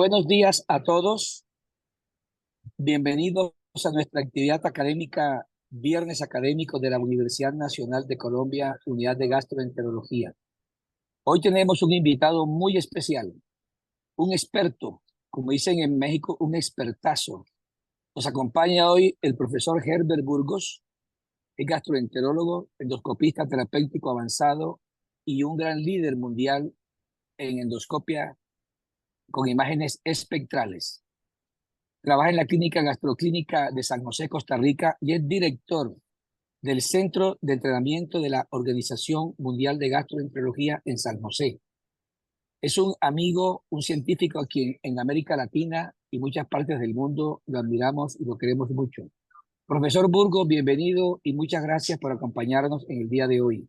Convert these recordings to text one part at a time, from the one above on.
Buenos días a todos. Bienvenidos a nuestra actividad académica, Viernes Académico de la Universidad Nacional de Colombia, Unidad de Gastroenterología. Hoy tenemos un invitado muy especial, un experto, como dicen en México, un expertazo. Nos acompaña hoy el profesor Herbert Burgos, es gastroenterólogo, endoscopista terapéutico avanzado y un gran líder mundial en endoscopia con imágenes espectrales. Trabaja en la Clínica Gastroclínica de San José, Costa Rica, y es director del Centro de Entrenamiento de la Organización Mundial de Gastroenterología en San José. Es un amigo, un científico a quien en América Latina y muchas partes del mundo lo admiramos y lo queremos mucho. Profesor Burgos, bienvenido y muchas gracias por acompañarnos en el día de hoy.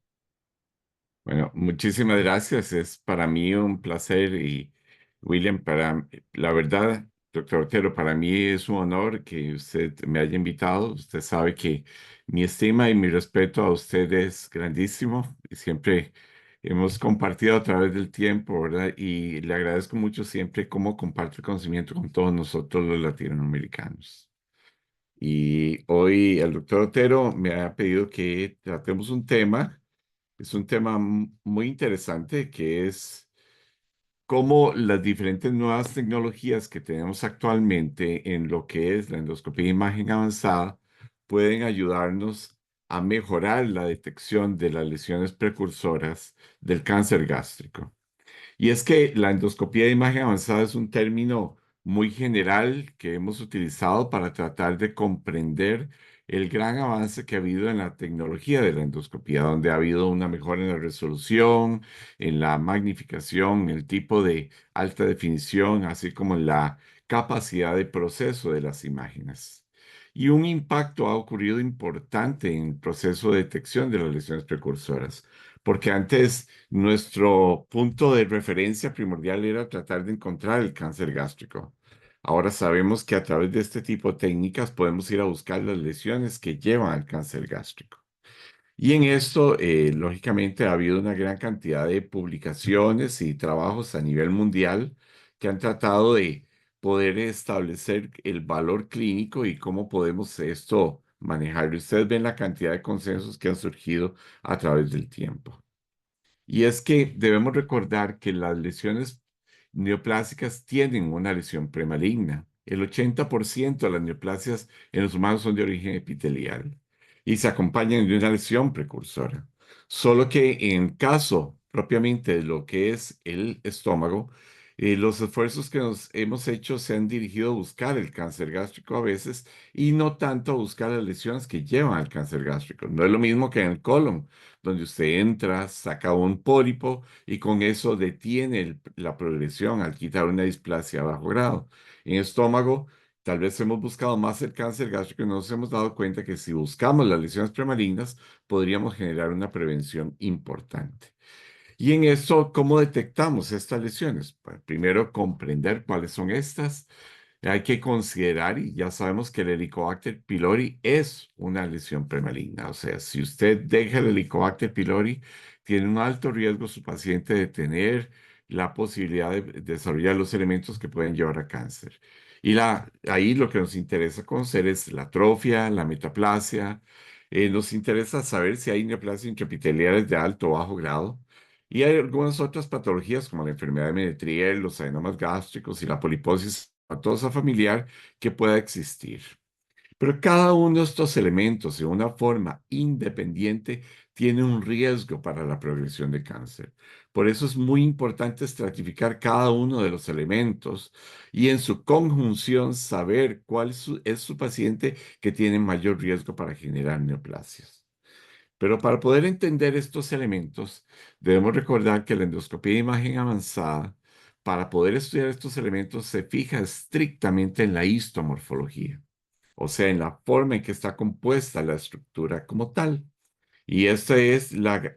Bueno, muchísimas gracias. Es para mí un placer y William, la verdad, doctor Otero, para mí es un honor que usted me haya invitado. Usted sabe que mi estima y mi respeto a usted es grandísimo y siempre hemos compartido a través del tiempo, ¿verdad? Y le agradezco mucho siempre cómo comparte el conocimiento con todos nosotros los latinoamericanos. Y hoy el doctor Otero me ha pedido que tratemos un tema. Es un tema muy interesante que es cómo las diferentes nuevas tecnologías que tenemos actualmente en lo que es la endoscopia de imagen avanzada pueden ayudarnos a mejorar la detección de las lesiones precursoras del cáncer gástrico. Y es que la endoscopía de imagen avanzada es un término muy general que hemos utilizado para tratar de comprender el gran avance que ha habido en la tecnología de la endoscopía, donde ha habido una mejora en la resolución, en la magnificación, en el tipo de alta definición, así como en la capacidad de proceso de las imágenes. Y un impacto ha ocurrido importante en el proceso de detección de las lesiones precursoras, porque antes nuestro punto de referencia primordial era tratar de encontrar el cáncer gástrico. Ahora sabemos que a través de este tipo de técnicas podemos ir a buscar las lesiones que llevan al cáncer gástrico. Y en esto, lógicamente, ha habido una gran cantidad de publicaciones y trabajos a nivel mundial que han tratado de poder establecer el valor clínico y cómo podemos esto manejarlo. Ustedes ven la cantidad de consensos que han surgido a través del tiempo. Y es que debemos recordar que las lesiones neoplásicas tienen una lesión premaligna. El 80% de las neoplasias en los humanos son de origen epitelial y se acompañan de una lesión precursora. Solo que en caso propiamente de lo que es el estómago, los esfuerzos que nos hemos hecho se han dirigido a buscar el cáncer gástrico a veces y no tanto a buscar las lesiones que llevan al cáncer gástrico. No es lo mismo que en el colon, donde usted entra, saca un pólipo y con eso detiene la progresión al quitar una displasia a bajo grado. En estómago, tal vez hemos buscado más el cáncer gástrico y nos hemos dado cuenta que si buscamos las lesiones premalignas, podríamos generar una prevención importante. Y en eso, ¿cómo detectamos estas lesiones? Pues, primero, comprender cuáles son estas. Hay que considerar, y ya sabemos que el Helicobacter pylori es una lesión premaligna. O sea, si usted deja el Helicobacter pylori, tiene un alto riesgo su paciente de tener la posibilidad de desarrollar los elementos que pueden llevar a cáncer. Y ahí lo que nos interesa conocer es la atrofia, la metaplasia. Nos interesa saber si hay neoplasias intraepiteliales de alto o bajo grado. Y hay algunas otras patologías como la enfermedad de Menetrier, los adenomas gástricos y la poliposis esa familiar que pueda existir. Pero cada uno de estos elementos, de una forma independiente, tiene un riesgo para la progresión de cáncer. Por eso es muy importante estratificar cada uno de los elementos y en su conjunción saber cuál es su paciente que tiene mayor riesgo para generar neoplasias. Pero para poder entender estos elementos, debemos recordar que la endoscopia de imagen avanzada, para poder estudiar estos elementos, se fija estrictamente en la histomorfología, o sea, en la forma en que está compuesta la estructura como tal. Y esta es la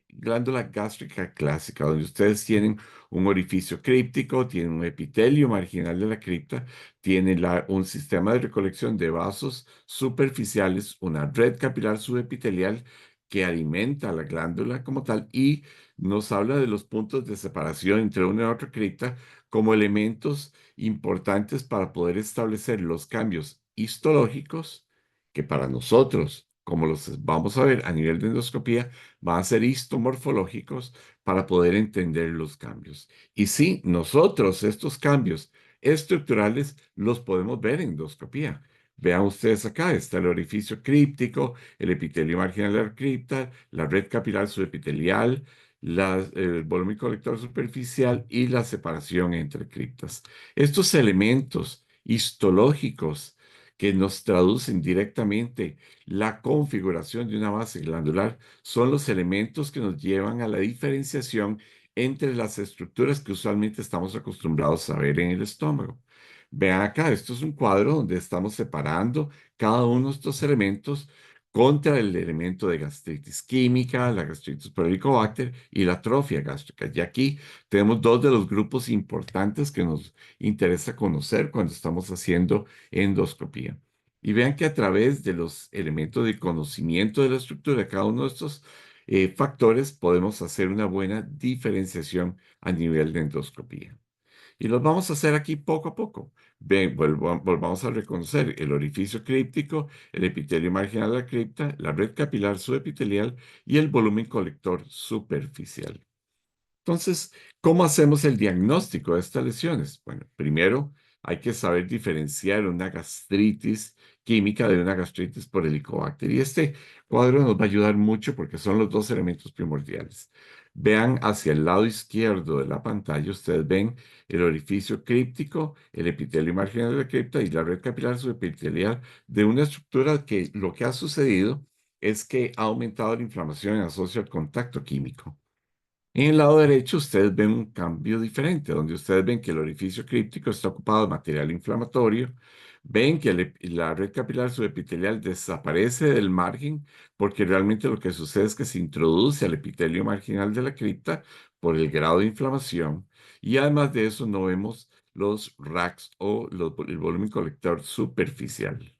glándula gástrica clásica, donde ustedes tienen un orificio críptico, tienen un epitelio marginal de la cripta, tienen un sistema de recolección de vasos superficiales, una red capilar subepitelial que alimenta la glándula como tal y nos habla de los puntos de separación entre una y otra cripta como elementos importantes para poder establecer los cambios histológicos que para nosotros, como los vamos a ver a nivel de endoscopía, van a ser histomorfológicos para poder entender los cambios. Y sí, nosotros estos cambios estructurales los podemos ver en endoscopía. Vean ustedes acá, está el orificio críptico, el epitelio marginal de la cripta, la red capilar subepitelial, el volumen colector superficial y la separación entre criptas. Estos elementos histológicos que nos traducen directamente la configuración de una base glandular son los elementos que nos llevan a la diferenciación entre las estructuras que usualmente estamos acostumbrados a ver en el estómago. Vean acá, esto es un cuadro donde estamos separando cada uno de estos elementos contra el elemento de gastritis química, la gastritis por Helicobacter y la atrofia gástrica. Y aquí tenemos dos de los grupos importantes que nos interesa conocer cuando estamos haciendo endoscopía. Y vean que a través de los elementos de conocimiento de la estructura de cada uno de estos factores podemos hacer una buena diferenciación a nivel de endoscopía. Y los vamos a hacer aquí poco a poco. Ven, volvamos a reconocer el orificio críptico, el epitelio marginal de la cripta, la red capilar subepitelial y el volumen colector superficial. Entonces, ¿cómo hacemos el diagnóstico de estas lesiones? Bueno, primero hay que saber diferenciar una gastritis química de una gastritis por helicobacter. Y este cuadro nos va a ayudar mucho porque son los dos elementos primordiales. Vean hacia el lado izquierdo de la pantalla, ustedes ven el orificio críptico, el epitelio marginal de la cripta y la red capilar subepitelial de una estructura que lo que ha sucedido es que ha aumentado la inflamación en asocio al contacto químico. En el lado derecho ustedes ven un cambio diferente, donde ustedes ven que el orificio críptico está ocupado de material inflamatorio, ven que la red capilar subepitelial desaparece del margen, porque realmente lo que sucede es que se introduce al epitelio marginal de la cripta por el grado de inflamación, y además de eso no vemos los RACs o el volumen colector superficial.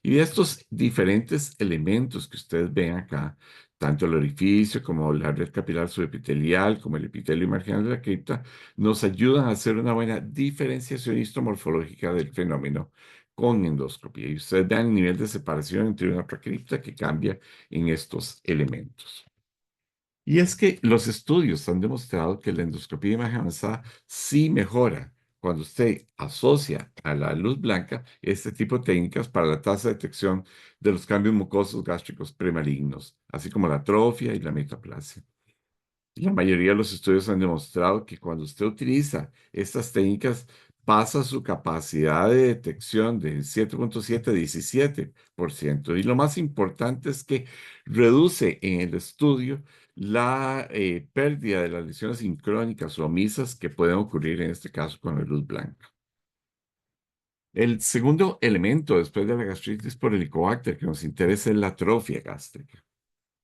Y de estos diferentes elementos que ustedes ven acá, tanto el orificio como la red capilar subepitelial, como el epitelio marginal de la cripta, nos ayudan a hacer una buena diferenciación histomorfológica del fenómeno con endoscopía. Y ustedes vean el nivel de separación entre una otra cripta que cambia en estos elementos. Y es que los estudios han demostrado que la endoscopía de imagen avanzada sí mejora cuando usted asocia a la luz blanca este tipo de técnicas para la tasa de detección de los cambios mucosos gástricos premalignos, así como la atrofia y la metaplasia. La mayoría de los estudios han demostrado que cuando usted utiliza estas técnicas, pasa su capacidad de detección de 7,7 a 17%. Y lo más importante es que reduce en el estudio la pérdida de las lesiones sincrónicas o omisas que pueden ocurrir en este caso con la luz blanca. El segundo elemento después de la gastritis por helicobacter que nos interesa es la atrofia gástrica.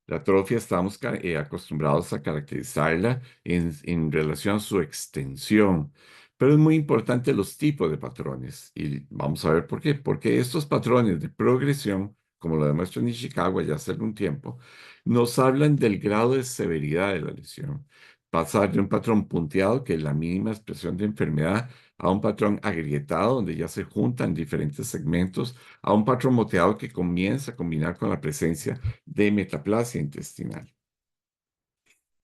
La atrofia estamos acostumbrados a caracterizarla en relación a su extensión, pero es muy importante los tipos de patrones y vamos a ver por qué. Porque estos patrones de progresión, como lo demuestra Nishikawa ya hace algún tiempo, nos hablan del grado de severidad de la lesión. Pasar de un patrón punteado, que es la mínima expresión de enfermedad, a un patrón agrietado, donde ya se juntan diferentes segmentos, a un patrón moteado que comienza a combinar con la presencia de metaplasia intestinal.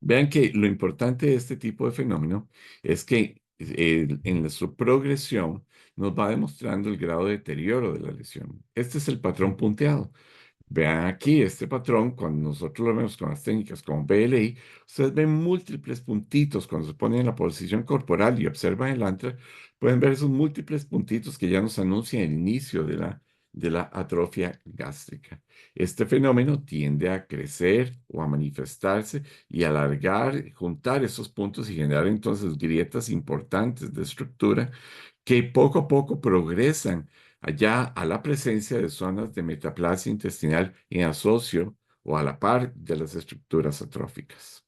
Vean que lo importante de este tipo de fenómeno es que en su progresión nos va demostrando el grado de deterioro de la lesión. Este es el patrón punteado. Vean aquí este patrón, cuando nosotros lo vemos con las técnicas como BLI, ustedes ven múltiples puntitos cuando se ponen en la posición corporal y observan el antra, pueden ver esos múltiples puntitos que ya nos anuncian el inicio de la atrofia gástrica. Este fenómeno tiende a crecer o a manifestarse y alargar, juntar esos puntos y generar entonces grietas importantes de estructura que poco a poco progresan allá a la presencia de zonas de metaplasia intestinal en asocio o a la par de las estructuras atróficas.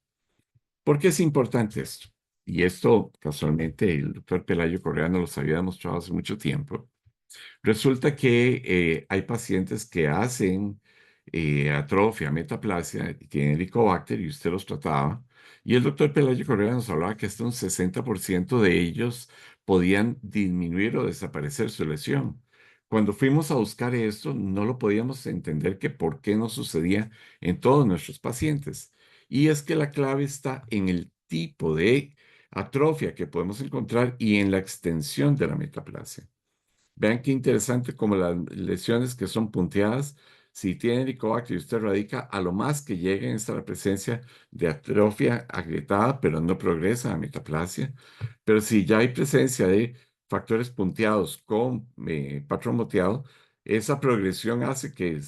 ¿Por qué es importante esto? Y esto casualmente el doctor Pelayo Correa nos los había demostrado hace mucho tiempo. Resulta que hay pacientes que hacen atrofia, metaplasia, y tienen Helicobacter y usted los trataba. Y el doctor Pelayo Correa nos hablaba que hasta un 60% de ellos podían disminuir o desaparecer su lesión. Cuando fuimos a buscar esto, no lo podíamos entender que por qué no sucedía en todos nuestros pacientes. Y es que la clave está en el tipo de atrofia que podemos encontrar y en la extensión de la metaplasia. Vean qué interesante como las lesiones que son punteadas, si tiene Helicobacter y usted radica, a lo más que lleguen está la presencia de atrofia agrietada, pero no progresa a metaplasia. Pero si ya hay presencia de factores punteados con patrón moteado, esa progresión hace que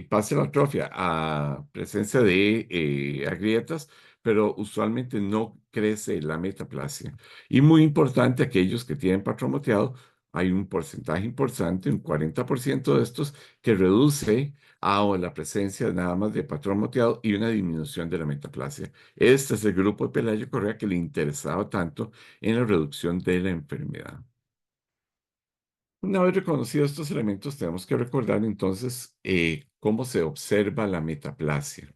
pase la atrofia a presencia de agrietas, pero usualmente no crece la metaplasia. Y muy importante, aquellos que tienen patrón moteado, hay un porcentaje importante, un 40% de estos, que reduce a la presencia nada más de patrón moteado y una disminución de la metaplasia. Este es el grupo de Pelayo Correa que le interesaba tanto en la reducción de la enfermedad. Una vez reconocidos estos elementos, tenemos que recordar entonces cómo se observa la metaplasia.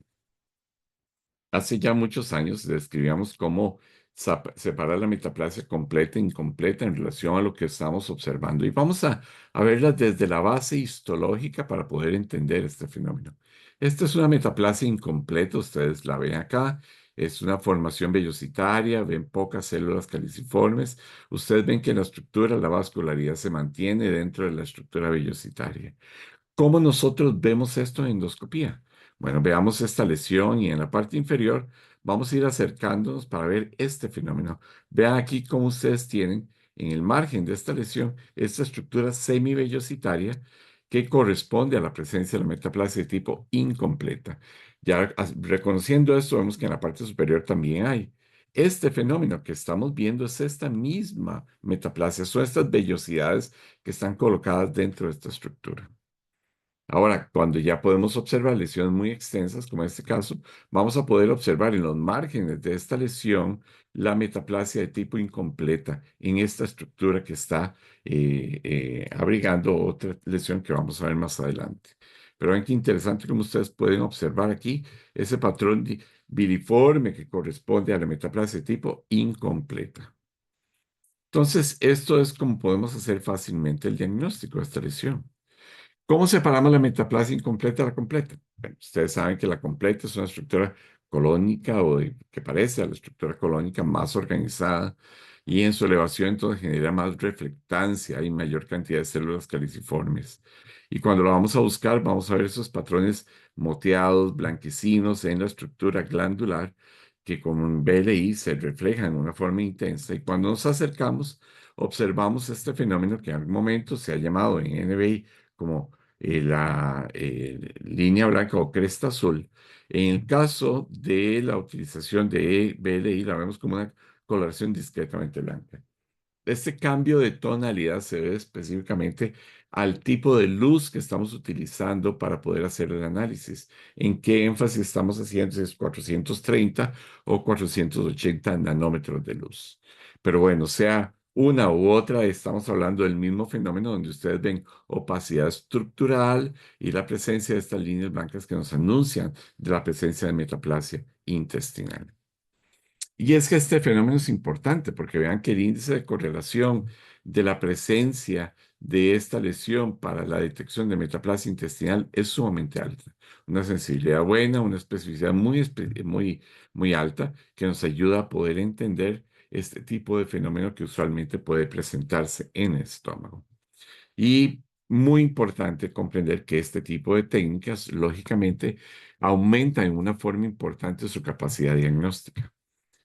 Hace ya muchos años describíamos cómo separar la metaplasia completa e incompleta en relación a lo que estamos observando. Y vamos a verla desde la base histológica para poder entender este fenómeno. Esta es una metaplasia incompleta, ustedes la ven acá. Es una formación vellositaria, ven pocas células caliciformes. Ustedes ven que la estructura, la vascularidad se mantiene dentro de la estructura vellositaria. ¿Cómo nosotros vemos esto en endoscopía? Bueno, veamos esta lesión y en la parte inferior vamos a ir acercándonos para ver este fenómeno. Vean aquí cómo ustedes tienen en el margen de esta lesión esta estructura semivellositaria que corresponde a la presencia de la metaplasia de tipo incompleta. Ya reconociendo esto, vemos que en la parte superior también hay. Este fenómeno que estamos viendo es esta misma metaplasia, son estas vellosidades que están colocadas dentro de esta estructura. Ahora, cuando ya podemos observar lesiones muy extensas, como en este caso, vamos a poder observar en los márgenes de esta lesión la metaplasia de tipo incompleta en esta estructura que está abrigando otra lesión que vamos a ver más adelante. Pero ven qué interesante como ustedes pueden observar aquí ese patrón viliforme que corresponde a la metaplasia de tipo incompleta. Entonces, esto es como podemos hacer fácilmente el diagnóstico de esta lesión. ¿Cómo separamos la metaplasia incompleta de la completa? Bueno, ustedes saben que la completa es una estructura colónica que parece a la estructura colónica más organizada y en su elevación entonces genera más reflectancia y mayor cantidad de células caliciformes. Y cuando lo vamos a buscar, vamos a ver esos patrones moteados, blanquecinos en la estructura glandular que con un BLI se reflejan de una forma intensa. Y cuando nos acercamos, observamos este fenómeno que en algún momento se ha llamado en NBI como la línea blanca o cresta azul. En el caso de la utilización de BLI, la vemos como una coloración discretamente blanca. Este cambio de tonalidad se debe específicamente al tipo de luz que estamos utilizando para poder hacer el análisis. ¿En qué énfasis estamos haciendo? Si es 430 o 480 nanómetros de luz. Pero bueno, sea una u otra, estamos hablando del mismo fenómeno donde ustedes ven opacidad estructural y la presencia de estas líneas blancas que nos anuncian de la presencia de metaplasia intestinal. Y es que este fenómeno es importante porque vean que el índice de correlación de la presencia de esta lesión para la detección de metaplasia intestinal es sumamente alta. Una sensibilidad buena, una especificidad muy alta que nos ayuda a poder entender este tipo de fenómeno que usualmente puede presentarse en el estómago. Y muy importante comprender que este tipo de técnicas, lógicamente, aumentan en una forma importante su capacidad diagnóstica.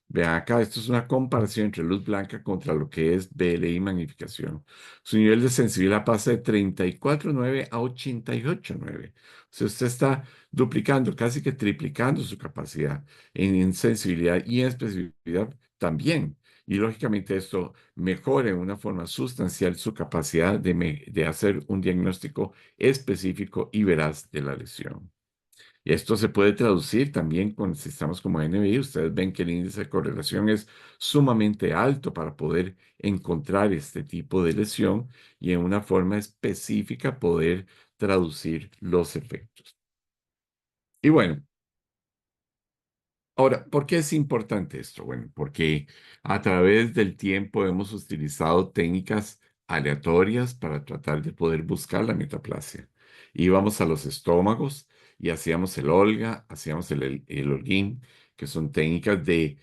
Vean acá, esto es una comparación entre luz blanca contra lo que es BLI magnificación. Su nivel de sensibilidad pasa de 34,9 a 88,9. O sea, usted está duplicando, casi que triplicando su capacidad en sensibilidad y en especificidad también. Y lógicamente esto mejora en una forma sustancial su capacidad de hacer un diagnóstico específico y veraz de la lesión. Y esto se puede traducir también con sistemas como NBI. Ustedes ven que el índice de correlación es sumamente alto para poder encontrar este tipo de lesión y en una forma específica poder traducir los efectos. Y bueno, Ahora, ¿por qué es importante esto? Bueno, porque a través del tiempo hemos utilizado técnicas aleatorias para tratar de poder buscar la metaplasia. Íbamos a los estómagos y hacíamos el Olga, hacíamos el Holguín, que son técnicas de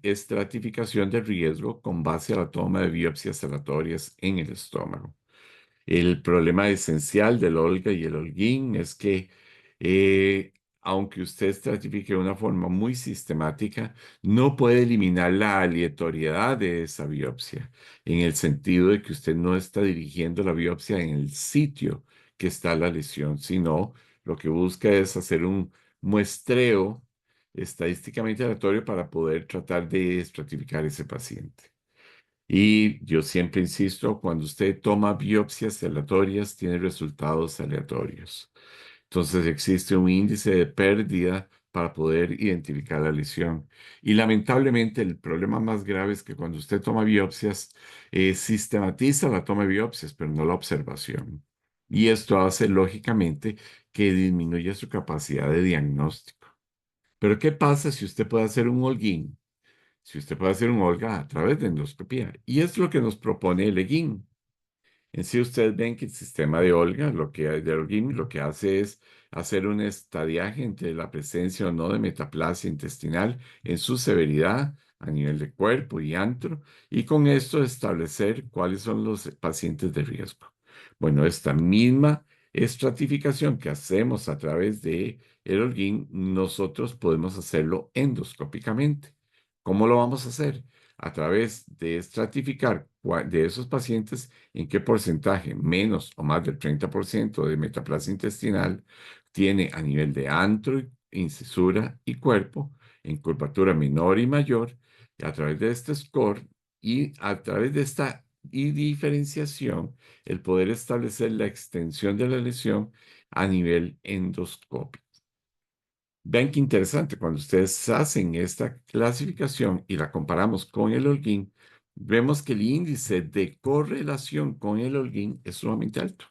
estratificación de riesgo con base a la toma de biopsias aleatorias en el estómago. El problema esencial del Olga y el Holguín es que, eh, aunque usted estratifique de una forma muy sistemática, no puede eliminar la aleatoriedad de esa biopsia, en el sentido de que usted no está dirigiendo la biopsia en el sitio que está la lesión, sino lo que busca es hacer un muestreo estadísticamente aleatorio para poder tratar de estratificar ese paciente. Y yo siempre insisto, cuando usted toma biopsias aleatorias, tiene resultados aleatorios. Entonces existe un índice de pérdida para poder identificar la lesión. Y lamentablemente el problema más grave es que cuando usted toma biopsias, sistematiza la toma de biopsias, pero no la observación. Y esto hace lógicamente que disminuya su capacidad de diagnóstico. Pero ¿qué pasa si usted puede hacer un holguín? Si usted puede hacer un Olga a través de endoscopía. Y es lo que nos propone el EGIN. En sí, ustedes ven que el sistema de Olga, de Holguín, lo que hace es hacer un estadiaje entre la presencia o no de metaplasia intestinal en su severidad a nivel de cuerpo y antro, y con esto establecer cuáles son los pacientes de riesgo. Bueno, esta misma estratificación que hacemos a través de el Holguín, nosotros podemos hacerlo endoscópicamente. ¿Cómo lo vamos a hacer? A través de estratificar de esos pacientes en qué porcentaje, menos o más del 30% de metaplasia intestinal, tiene a nivel de antro, incisura y cuerpo, en curvatura menor y mayor, y a través de este score y a través de esta diferenciación, el poder establecer la extensión de la lesión a nivel endoscópico. Vean qué interesante, cuando ustedes hacen esta clasificación y la comparamos con el Holguín, vemos que el índice de correlación con el Holguín es sumamente alto.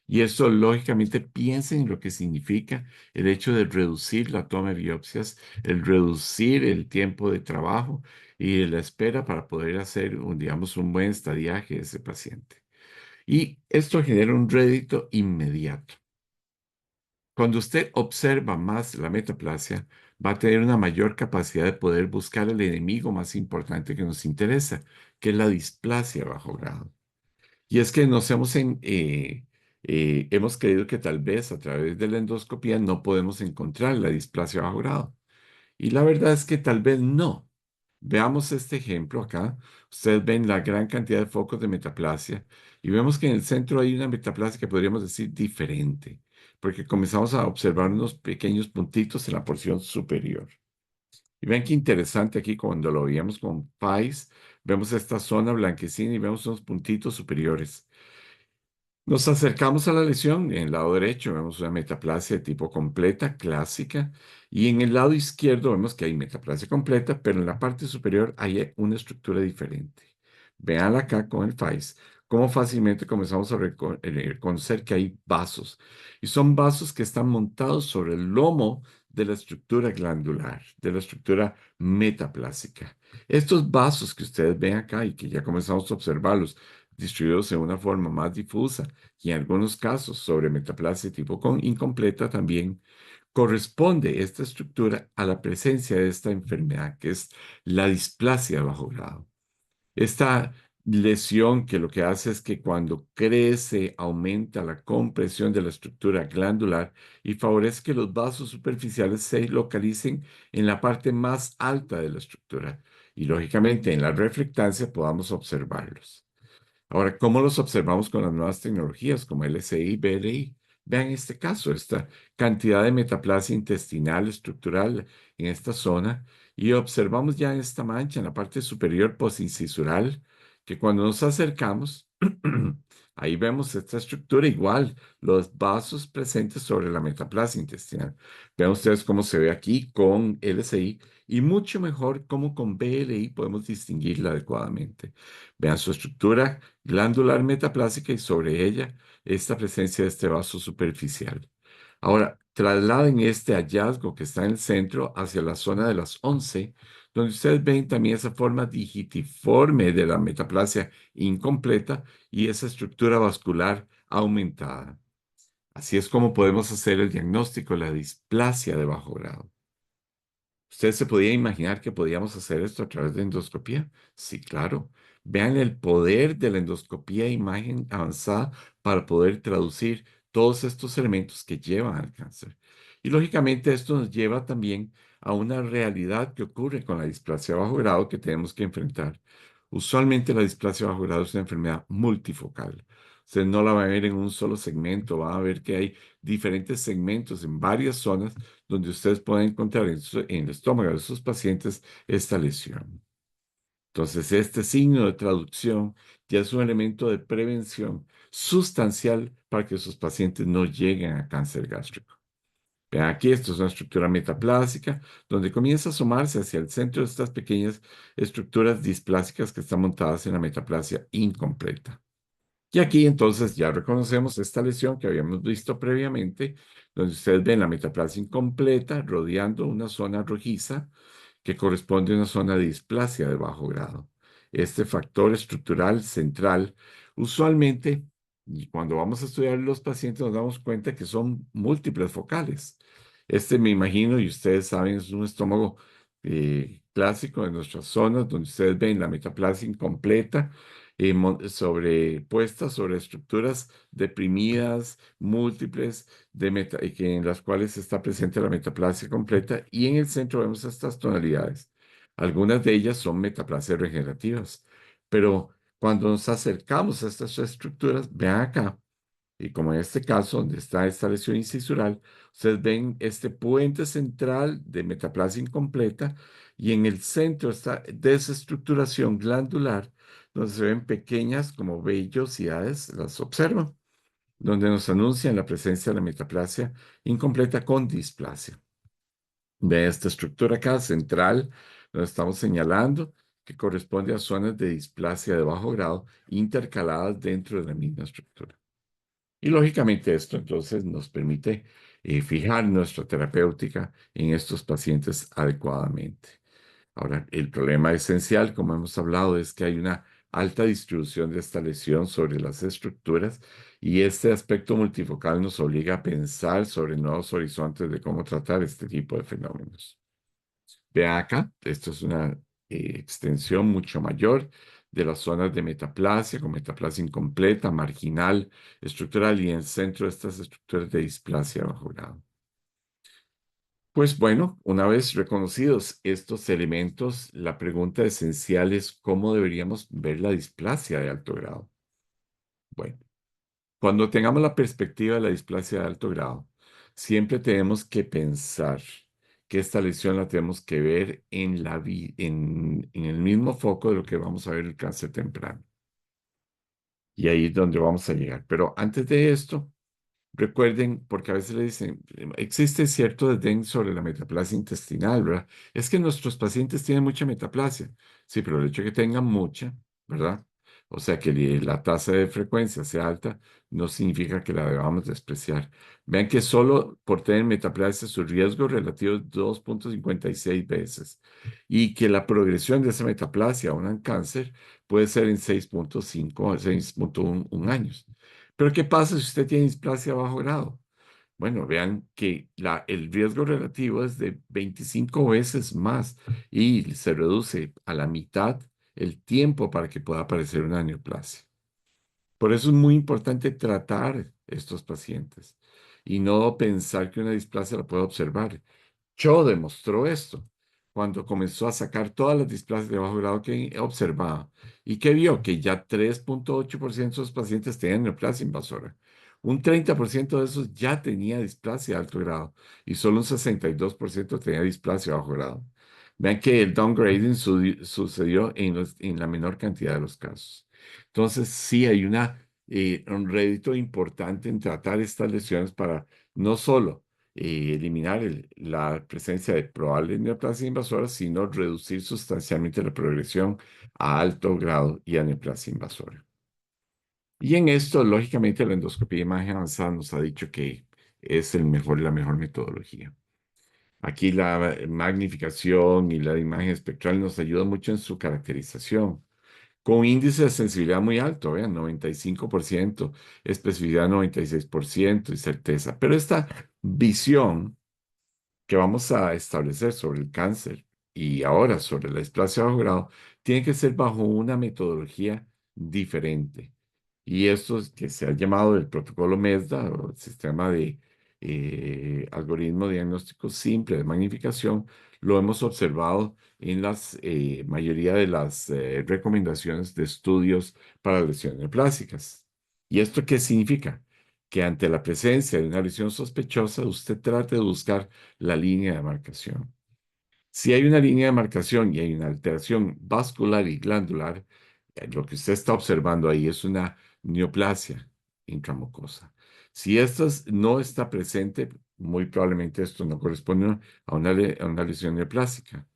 Y eso, lógicamente, piensen en lo que significa el hecho de reducir la toma de biopsias, el reducir el tiempo de trabajo y de la espera para poder hacer, digamos, un buen estadiaje de ese paciente. Y esto genera un rédito inmediato. Cuando usted observa más la metaplasia, va a tener una mayor capacidad de poder buscar el enemigo más importante que nos interesa, que es la displasia a bajo grado. Y es que hemos creído que tal vez a través de la endoscopía no podemos encontrar la displasia a bajo grado. Y la verdad es que tal vez no. Veamos este ejemplo acá. Ustedes ven la gran cantidad de focos de metaplasia y vemos que en el centro hay una metaplasia que podríamos decir diferente, porque comenzamos a observar unos pequeños puntitos en la porción superior. Y ven qué interesante aquí cuando lo veíamos con PAIS, vemos esta zona blanquecina y vemos unos puntitos superiores. Nos acercamos a la lesión. En el lado derecho vemos una metaplasia de tipo completa, clásica, y en el lado izquierdo vemos que hay metaplasia completa, pero en la parte superior hay una estructura diferente. Vean acá con el FAIS, cómo fácilmente comenzamos a reconocer que hay vasos, y son vasos que están montados sobre el lomo de la estructura glandular, de la estructura metaplásica. Estos vasos que ustedes ven acá y que ya comenzamos a observarlos, distribuidos de una forma más difusa, y en algunos casos sobre metaplasia tipo incompleta también, corresponde esta estructura a la presencia de esta enfermedad, que es la displasia de bajo grado. Esta lesión que lo que hace es que cuando crece aumenta la compresión de la estructura glandular y favorece que los vasos superficiales se localicen en la parte más alta de la estructura y lógicamente en la reflectancia podamos observarlos. Ahora, ¿cómo los observamos con las nuevas tecnologías como LSI, BLI? Vean este caso, esta cantidad de metaplasia intestinal estructural en esta zona y observamos ya esta mancha en la parte superior posincisural que cuando nos acercamos, ahí vemos esta estructura igual, los vasos presentes sobre la metaplasia intestinal. Vean ustedes cómo se ve aquí con LSI y mucho mejor cómo con BLI podemos distinguirla adecuadamente. Vean su estructura glandular metaplásica y sobre ella esta presencia de este vaso superficial. Ahora, trasladen este hallazgo que está en el centro hacia la zona de las 11, donde ustedes ven también esa forma digitiforme de la metaplasia incompleta y esa estructura vascular aumentada. Así es como podemos hacer el diagnóstico de la displasia de bajo grado. ¿Usted se podía imaginar que podíamos hacer esto a través de endoscopía? Sí, claro. Vean el poder de la endoscopía e imagen avanzada para poder traducir todos estos elementos que llevan al cáncer. Y lógicamente esto nos lleva también a una realidad que ocurre con la displasia bajo grado que tenemos que enfrentar. Usualmente la displasia bajo grado es una enfermedad multifocal. Usted no la va a ver en un solo segmento, va a ver que hay diferentes segmentos en varias zonas donde ustedes pueden encontrar en el estómago de sus pacientes esta lesión. Entonces, este signo de traducción ya es un elemento de prevención sustancial para que sus pacientes no lleguen a cáncer gástrico. Vean aquí, esto es una estructura metaplásica donde comienza a asomarse hacia el centro de estas pequeñas estructuras displásicas que están montadas en la metaplasia incompleta. Y aquí entonces ya reconocemos esta lesión que habíamos visto previamente, donde ustedes ven la metaplasia incompleta rodeando una zona rojiza que corresponde a una zona de displasia de bajo grado. Este factor estructural central, usualmente, y cuando vamos a estudiar los pacientes nos damos cuenta que son múltiples focales. Este me imagino, y ustedes saben, es un estómago clásico de nuestras zonas, donde ustedes ven la metaplasia incompleta, sobrepuestas sobre estructuras deprimidas, múltiples, en las cuales está presente la metaplasia completa, y en el centro vemos estas tonalidades. Algunas de ellas son metaplasias regenerativas, pero cuando nos acercamos a estas estructuras, vean acá, y como en este caso, donde está esta lesión incisural, ustedes ven este puente central de metaplasia incompleta y en el centro está desestructuración glandular, donde se ven pequeñas como vellosidades, las observan, donde nos anuncian la presencia de la metaplasia incompleta con displasia. Ve esta estructura acá central, donde estamos señalando que corresponde a zonas de displasia de bajo grado intercaladas dentro de la misma estructura. Y lógicamente esto entonces nos permite fijar nuestra terapéutica en estos pacientes adecuadamente. Ahora, el problema esencial, como hemos hablado, es que hay una alta distribución de esta lesión sobre las estructuras y este aspecto multifocal nos obliga a pensar sobre nuevos horizontes de cómo tratar este tipo de fenómenos. Vean acá, esto es una extensión mucho mayor de las zonas de metaplasia, con metaplasia incompleta, marginal, estructural y en el centro de estas estructuras de displasia bajo grado. Pues bueno, una vez reconocidos estos elementos, la pregunta esencial es cómo deberíamos ver la displasia de alto grado. Bueno, cuando tengamos la perspectiva de la displasia de alto grado, siempre tenemos que pensar que esta lesión la tenemos que ver en el mismo foco de lo que vamos a ver el cáncer temprano. Y ahí es donde vamos a llegar. Pero antes de esto, recuerden, porque a veces le dicen, existe cierto desdén sobre la metaplasia intestinal, ¿verdad? Es que nuestros pacientes tienen mucha metaplasia. Sí, pero el hecho de que tengan mucha, ¿verdad? O sea, que la tasa de frecuencia sea alta, no significa que la debamos despreciar. Vean que solo por tener metaplasia su riesgo relativo es 2,56 veces y que la progresión de esa metaplasia a un cáncer puede ser en 6,5 o 6,1 años. Pero ¿qué pasa si usted tiene displasia a bajo grado? Bueno, vean que el riesgo relativo es de 25 veces más y se reduce a la mitad el tiempo para que pueda aparecer una neoplasia. Por eso es muy importante tratar estos pacientes y no pensar que una displasia la puede observar. Cho demostró esto cuando comenzó a sacar todas las displasias de bajo grado que observaba y que vio que ya 3,8% de los pacientes tenían neoplasia invasora. Un 30% de esos ya tenía displasia de alto grado y solo un 62% tenía displasia de bajo grado. Vean que el downgrading sucedió en la menor cantidad de los casos. Entonces, sí hay un rédito importante en tratar estas lesiones para no solo eliminar la presencia de probables neoplasias invasoras, sino reducir sustancialmente la progresión a alto grado y a neoplasia invasora. Y en esto, lógicamente, la endoscopía de imagen avanzada nos ha dicho que es la mejor metodología. Aquí la magnificación y la imagen espectral nos ayuda mucho en su caracterización, con índice de sensibilidad muy alto, vean, 95%, especificidad 96% y certeza. Pero esta visión que vamos a establecer sobre el cáncer y ahora sobre la displasia bajo grado, tiene que ser bajo una metodología diferente. Y esto es que se ha llamado el protocolo MESDA, o el sistema de algoritmo diagnóstico simple de magnificación, lo hemos observado en la mayoría de las recomendaciones de estudios para lesiones neoplásicas. ¿Y esto qué significa? Que ante la presencia de una lesión sospechosa, usted trate de buscar la línea de marcación. Si hay una línea de marcación y hay una alteración vascular y glandular, lo que usted está observando ahí es una neoplasia intramucosa. Si esto no está presente, muy probablemente esto no corresponde a una lesión neoplásica.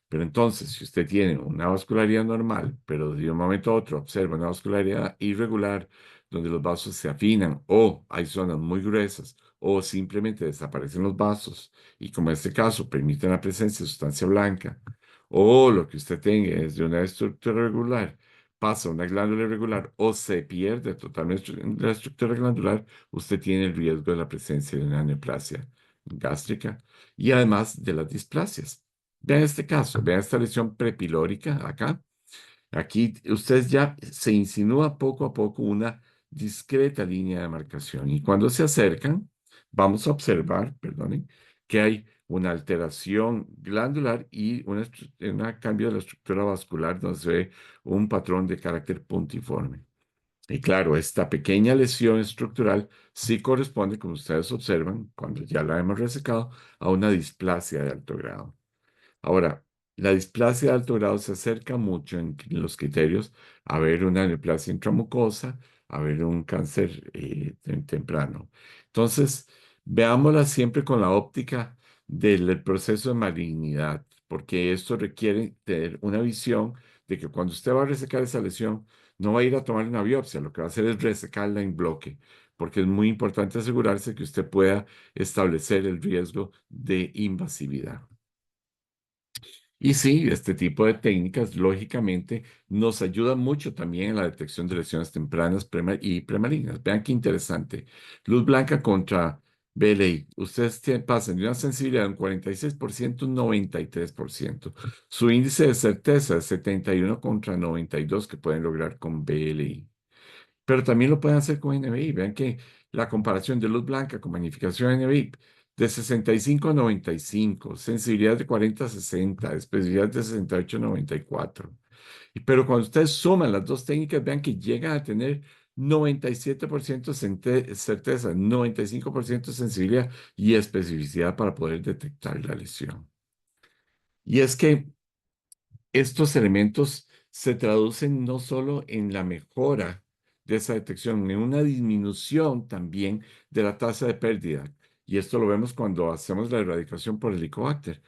Pero entonces, si usted tiene una vascularidad normal, pero de un momento a otro observa una vascularidad irregular, donde los vasos se afinan o hay zonas muy gruesas o simplemente desaparecen los vasos, y como en este caso permiten la presencia de sustancia blanca, o lo que usted tenga es de una estructura regular, pasa a una glándula irregular o se pierde totalmente la estructura glandular, usted tiene el riesgo de la presencia de una neoplasia gástrica y además de las displasias. Vean este caso, vean esta lesión prepilórica acá. Aquí usted ya se insinúa poco a poco una discreta línea de marcación y cuando se acercan, vamos a observar, perdonen, que hay una alteración glandular y un cambio de la estructura vascular donde se ve un patrón de carácter puntiforme. Y claro, esta pequeña lesión estructural sí corresponde, como ustedes observan, cuando ya la hemos resecado, a una displasia de alto grado. Ahora, la displasia de alto grado se acerca mucho en los criterios a ver una neoplasia intramucosa, a ver un cáncer temprano. Entonces, veámosla siempre con la óptica del proceso de malignidad, porque esto requiere tener una visión de que cuando usted va a resecar esa lesión, no va a ir a tomar una biopsia, lo que va a hacer es resecarla en bloque, porque es muy importante asegurarse que usted pueda establecer el riesgo de invasividad. Y sí, este tipo de técnicas, lógicamente, nos ayudan mucho también en la detección de lesiones tempranas y premalignas. Vean qué interesante. Luz blanca contra BLI. Ustedes pasan de una sensibilidad de un 46% a un 93%. Su índice de certeza es 71 contra 92 que pueden lograr con BLI. Pero también lo pueden hacer con NBI. Vean que la comparación de luz blanca con magnificación NBI de 65 a 95, sensibilidad de 40 a 60, especificidad de 68 a 94. Pero cuando ustedes suman las dos técnicas, vean que llegan a tener 97% certeza, 95% sensibilidad y especificidad para poder detectar la lesión. Y es que estos elementos se traducen no solo en la mejora de esa detección, en una disminución también de la tasa de pérdida. Y esto lo vemos cuando hacemos la erradicación por Helicobacter.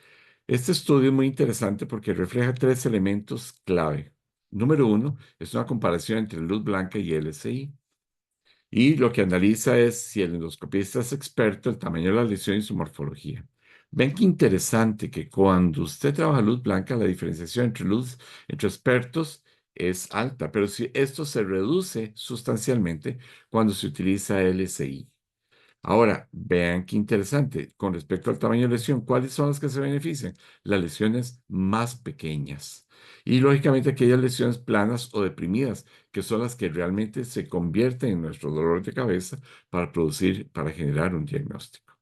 Este estudio es muy interesante porque refleja tres elementos clave. Número uno, es una comparación entre luz blanca y LSI. Y lo que analiza es si el endoscopista es experto, el tamaño de la lesión y su morfología. Ven qué interesante que cuando usted trabaja luz blanca, la diferenciación entre expertos es alta, pero si esto se reduce sustancialmente cuando se utiliza LSI. Ahora, vean qué interesante, con respecto al tamaño de lesión, ¿cuáles son las que se benefician? Las lesiones más pequeñas. Y lógicamente aquellas lesiones planas o deprimidas, que son las que realmente se convierten en nuestro dolor de cabeza para generar un diagnóstico.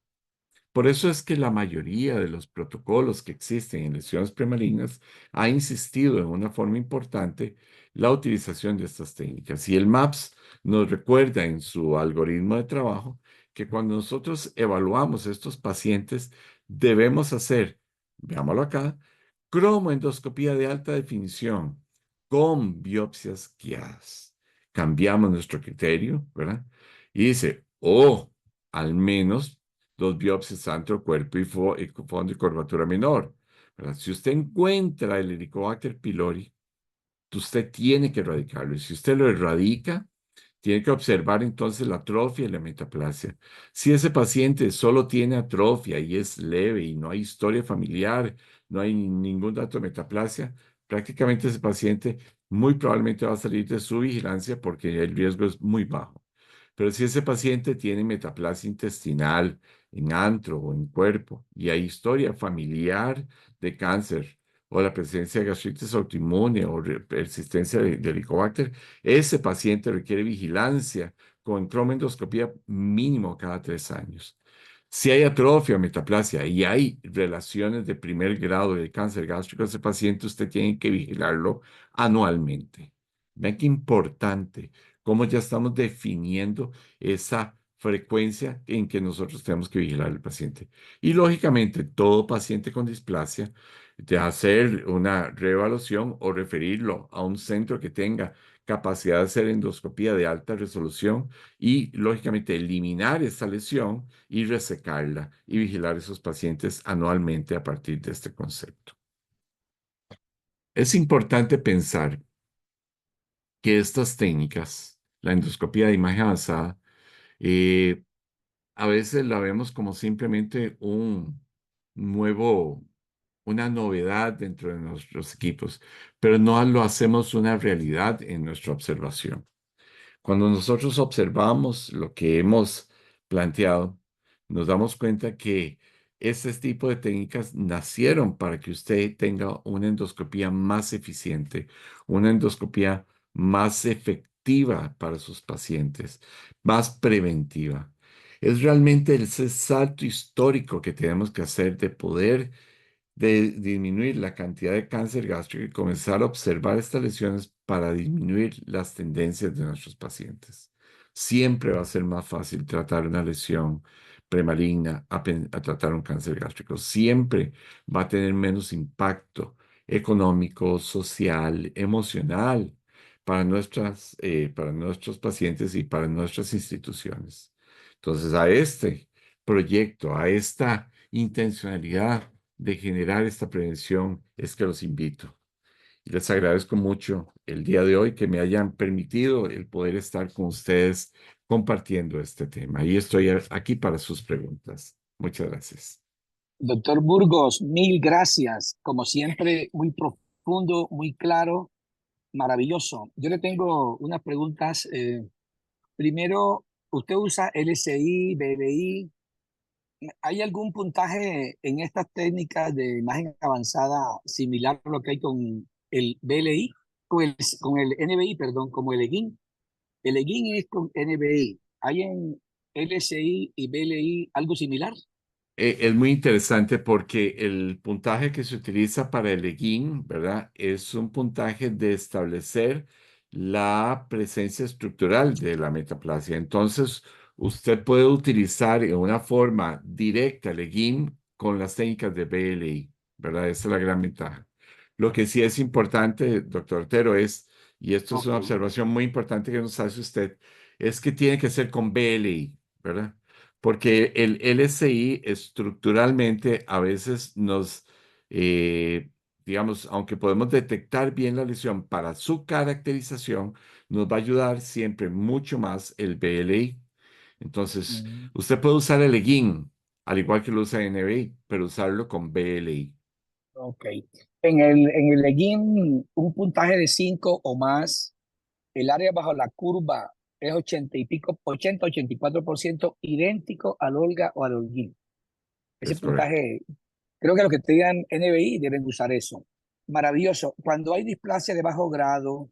Por eso es que la mayoría de los protocolos que existen en lesiones premalignas ha insistido en una forma importante la utilización de estas técnicas. Y el MAPS nos recuerda en su algoritmo de trabajo que cuando nosotros evaluamos estos pacientes debemos hacer, veámoslo acá, cromoendoscopía de alta definición con biopsias guiadas. Cambiamos nuestro criterio, ¿verdad? Y dice, al menos dos biopsias antro, cuerpo y fondo y curvatura menor. ¿Verdad? Si usted encuentra el Helicobacter pylori, usted tiene que erradicarlo. Y si usted lo erradica, Tiene que observar entonces la atrofia y la metaplasia. Si ese paciente solo tiene atrofia y es leve y no hay historia familiar, no hay ningún dato de metaplasia, prácticamente ese paciente muy probablemente va a salir de su vigilancia porque el riesgo es muy bajo. Pero si ese paciente tiene metaplasia intestinal en antro o en cuerpo y hay historia familiar de cáncer o la presencia de gastritis autoinmune o persistencia de Helicobacter, ese paciente requiere vigilancia con cromendoscopía mínimo cada 3 años. Si hay atrofia o metaplasia y hay relaciones de primer grado de cáncer gástrico, ese paciente usted tiene que vigilarlo anualmente. Vean qué importante cómo ya estamos definiendo esa frecuencia en que nosotros tenemos que vigilar al paciente. Y lógicamente, todo paciente con displasia, de hacer una reevaluación o referirlo a un centro que tenga capacidad de hacer endoscopía de alta resolución y, lógicamente, eliminar esa lesión y resecarla y vigilar a esos pacientes anualmente a partir de este concepto. Es importante pensar que estas técnicas, la endoscopía de imagen avanzada, eh, a veces la vemos como simplemente un nuevo, una novedad dentro de nuestros equipos, pero no lo hacemos una realidad en nuestra observación. Cuando nosotros observamos lo que hemos planteado, nos damos cuenta que este tipo de técnicas nacieron para que usted tenga una endoscopía más eficiente, una endoscopía más efectiva para sus pacientes, más preventiva. Es realmente ese salto histórico que tenemos que hacer de poder de disminuir la cantidad de cáncer gástrico y comenzar a observar estas lesiones para disminuir las tendencias de nuestros pacientes. Siempre va a ser más fácil tratar una lesión premaligna a tratar un cáncer gástrico. Siempre va a tener menos impacto económico, social, emocional para nuestros pacientes y para nuestras instituciones. Entonces, a este proyecto, a esta intencionalidad de generar esta prevención es que los invito. Y les agradezco mucho el día de hoy que me hayan permitido el poder estar con ustedes compartiendo este tema. Y estoy aquí para sus preguntas. Muchas gracias. Doctor Burgos, mil gracias. Como siempre, muy profundo, muy claro, maravilloso. Yo le tengo unas preguntas. Primero, ¿usted usa LSI, BLI? ¿Hay algún puntaje en estas técnicas de imagen avanzada similar a lo que hay con el BLI? Con el NBI, perdón, como el EGIN. El EGIN es con NBI. ¿Hay en LSI y BLI algo similar? Es muy interesante porque el puntaje que se utiliza para el EGIN, ¿verdad? Es un puntaje de establecer la presencia estructural de la metaplasia. Entonces, usted puede utilizar en una forma directa el EGIN con las técnicas de BLI, ¿verdad? Esa es la gran ventaja. Lo que sí es importante, doctor Otero, y esto es Ok. una observación muy importante que nos hace usted, es que tiene que ser con BLI, ¿verdad? Porque el LSI estructuralmente a veces digamos, aunque podemos detectar bien la lesión para su caracterización, nos va a ayudar siempre mucho más el BLI. Entonces, Mm, usted puede usar el EGIN, al igual que lo usa NBI, pero usarlo con BLI. ok. En el EGIN, un puntaje de 5 o más, el área bajo la curva es 80 y pico, 80-84% idéntico al Olga o al Holguín. Ese Es correcto. puntaje, creo que los que tengan NBI deben usar eso. Maravilloso. Cuando hay displasia de bajo grado,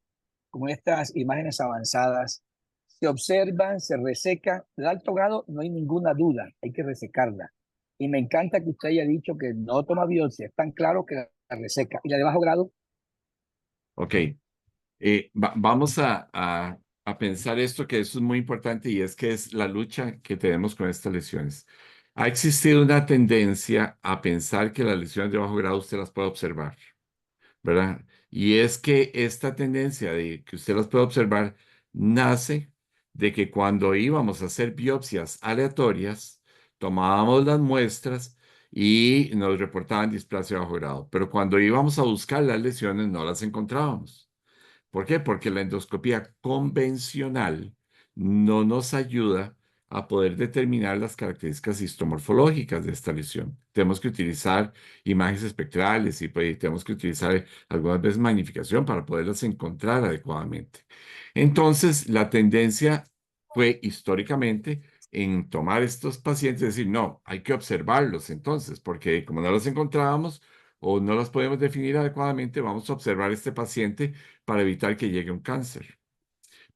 como estas imágenes avanzadas, se observan, se reseca. De alto grado no hay ninguna duda, hay que resecarla. Y me encanta que usted haya dicho que no toma biopsia, es tan claro que la reseca. Y la de bajo grado, Ok. Vamos a pensar esto que eso es muy importante y es que es la lucha que tenemos con estas lesiones. Ha existido una tendencia a pensar que las lesiones de bajo grado usted las puede observar, ¿verdad? Y es que esta tendencia de que usted las puede observar nace de que cuando íbamos a hacer biopsias aleatorias, tomábamos las muestras y nos reportaban displasia de bajo grado, pero cuando íbamos a buscar las lesiones no las encontrábamos. ¿Por qué? Porque la endoscopía convencional no nos ayuda a poder determinar las características histomorfológicas de esta lesión. Tenemos que utilizar imágenes espectrales y pues, tenemos que utilizar algunas veces magnificación para poderlas encontrar adecuadamente. Entonces, la tendencia fue históricamente en tomar estos pacientes y decir, no, hay que observarlos entonces, porque como no los encontrábamos o no los podemos definir adecuadamente, vamos a observar este paciente para evitar que llegue un cáncer.